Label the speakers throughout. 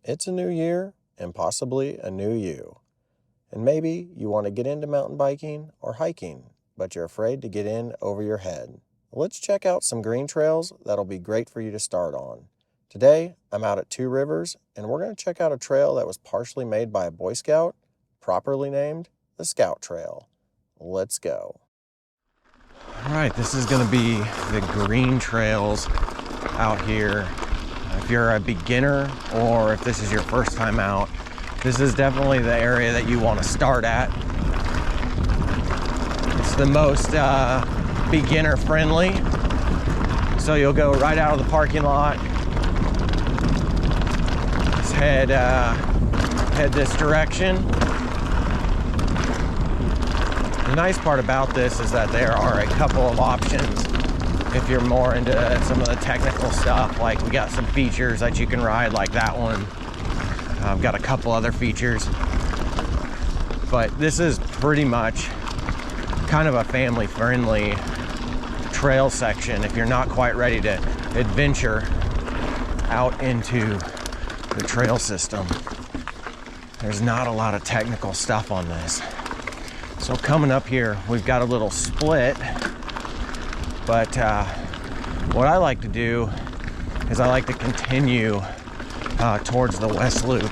Speaker 1: It's a new year and possibly a new you. And maybe you want to get into mountain biking or hiking, but you're afraid to get in over your head. Let's check out some green trails that'll be great for you to start on. Today, I'm out at Two Rivers, and we're going to check out a trail that was partially made by a Boy Scout, properly named the Scout Trail. Let's go. All right, this is going to be the green trails out here. If you're a beginner or if this is your first time out, this is definitely the area that you want to start at. It's the most beginner friendly. So you'll go right out of the parking lot. Just head this direction. The nice part about this is that there are a couple of options if you're more into some of the technical stuff. Like we got some features that you can ride, like that one. I've got a couple other features, but this is pretty much kind of a family-friendly trail section if you're not quite ready to adventure out into the trail system. There's not a lot of technical stuff on this. So coming up here, we've got a little split, but what I like to do is I like to continue towards the West Loop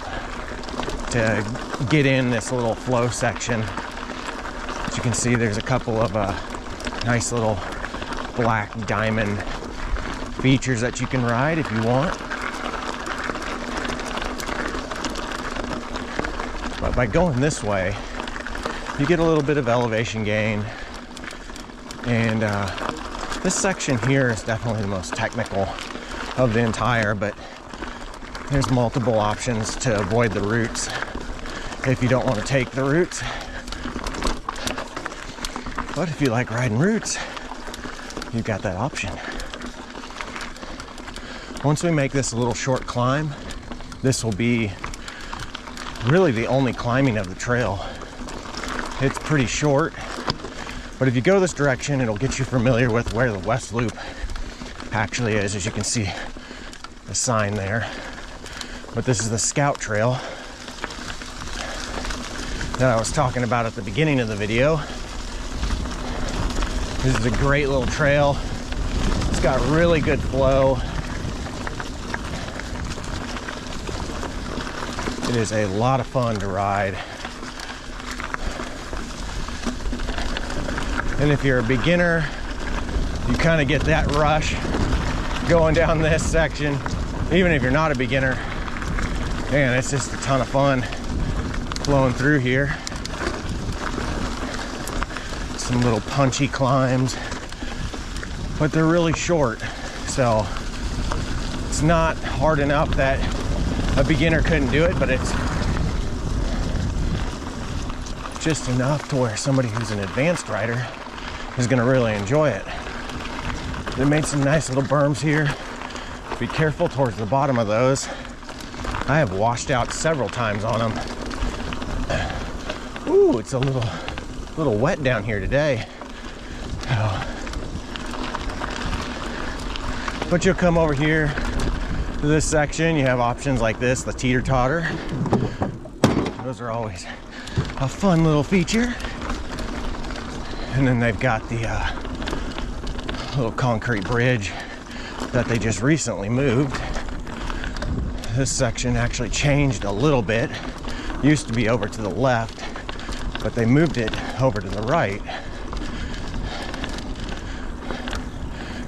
Speaker 1: to get in this little flow section. As you can see, there's a couple of nice little black diamond features that you can ride if you want. But by going this way, you get a little bit of elevation gain, and this section here is definitely the most technical of the entire, but there's multiple options to avoid the roots if you don't want to take the roots. But if you like riding roots, you've got that option. Once we make this a little short climb, this will be really the only climbing of the trail. It's pretty short, but if you go this direction, it'll get you familiar with where the West Loop actually is. As you can see the sign there. But this is the Scout Trail that I was talking about at the beginning of the video. This is a great little trail. It's got really good flow. It is a lot of fun to ride. And if you're a beginner, you kind of get that rush going down this section. Even if you're not a beginner, man, it's just a ton of fun flowing through here. Some little punchy climbs, but they're really short. So it's not hard enough that a beginner couldn't do it, but it's just enough to where somebody who's an advanced rider is going to really enjoy it. They made some nice little berms here. Be careful towards the bottom of those. I have washed out several times on them. Ooh, it's a little wet down here today. But you'll come over here to this section. You have options like this, the teeter-totter. Those are always a fun little feature. And then they've got the little concrete bridge that they just recently moved. This section actually changed a little bit. Used to be over to the left, but they moved it over to the right.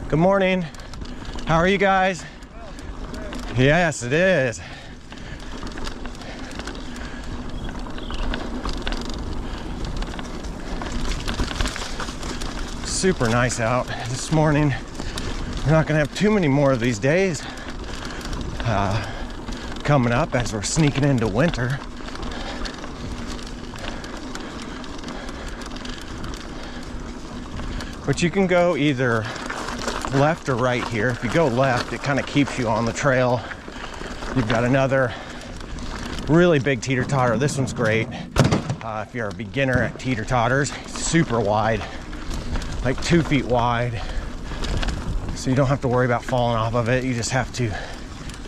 Speaker 1: Good morning. How are you guys? Yes, it is. Super nice out this morning. We're not gonna have too many more of these days coming up as we're sneaking into winter. But you can go either left or right here. If you go left, it kind of keeps you on the trail. You've got another really big teeter-totter. This one's great if you're a beginner at teeter-totters. Super wide, like 2 feet wide. So you don't have to worry about falling off of it. You just have to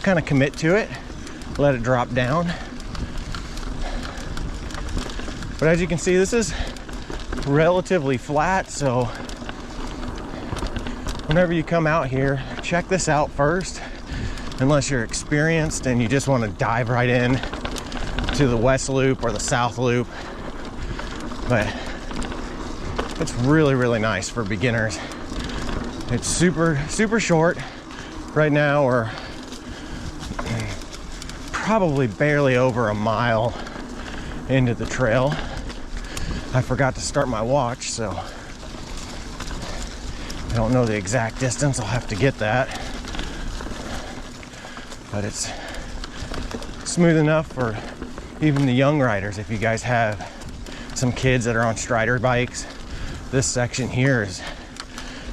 Speaker 1: kind of commit to it let it drop down. But as you can see, this is relatively flat, so whenever you come out here, check this out first, unless you're experienced and you just want to dive right in to the west loop or the south loop. But it's really, really nice for beginners. It's super short. Right now we're probably barely over a mile into the trail. I forgot to start my watch, so I don't know the exact distance. I'll have to get that. But it's smooth enough for even the young riders. If you guys have some kids that are on Strider bikes, this section here is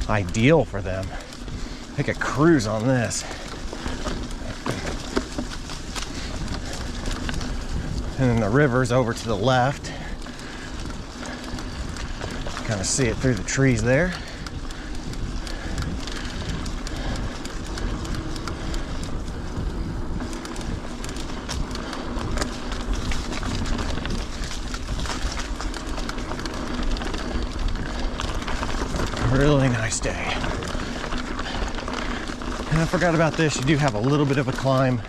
Speaker 1: ideal for them. Take a cruise on this. And then the river's over to the left. Kind of see it through the trees there. Really nice day. And I forgot about this, you do have a little bit of a climb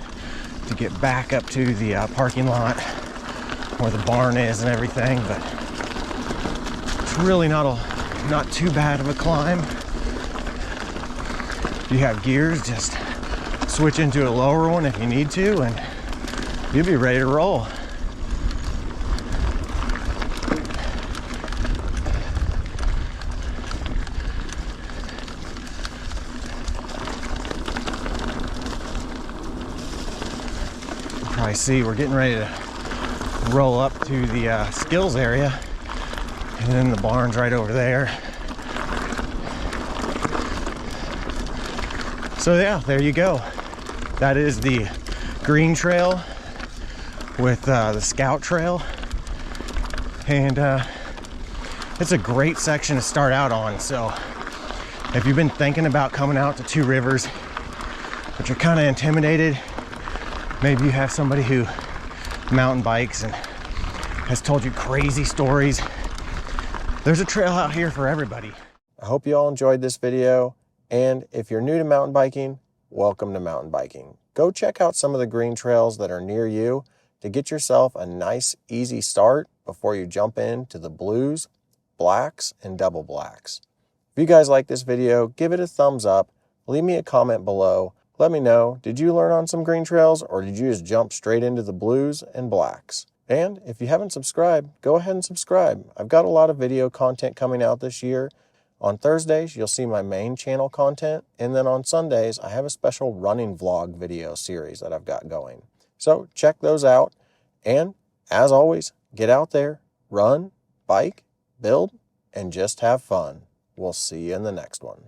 Speaker 1: to get back up to the parking lot where the barn is and everything, but it's really not too bad of a climb. If you have gears, just switch into a lower one if you need to, and you'll be ready to roll. Probably see we're getting ready to roll up to the skills area, and then the barn's right over there. So yeah, there you go. That is the green trail with the scout trail, and it's a great section to start out on. So if you've been thinking about coming out to Two Rivers but you're kind of intimidated, maybe you have somebody who mountain bikes and has told you crazy stories, there's a trail out here for everybody. I hope you all enjoyed this video, and if you're new to mountain biking, welcome to mountain biking. Go check out some of the green trails that are near you to get yourself a nice, easy start before you jump into the blues, blacks, and double blacks. If you guys like this video, give it a thumbs up, leave me a comment below. Let me know, did you learn on some green trails, or did you just jump straight into the blues and blacks? And if you haven't subscribed, go ahead and subscribe. I've got a lot of video content coming out this year. On Thursdays, you'll see my main channel content, and then on Sundays, I have a special running vlog video series that I've got going. So check those out, and as always, get out there, run, bike, build, and just have fun. We'll see you in the next one.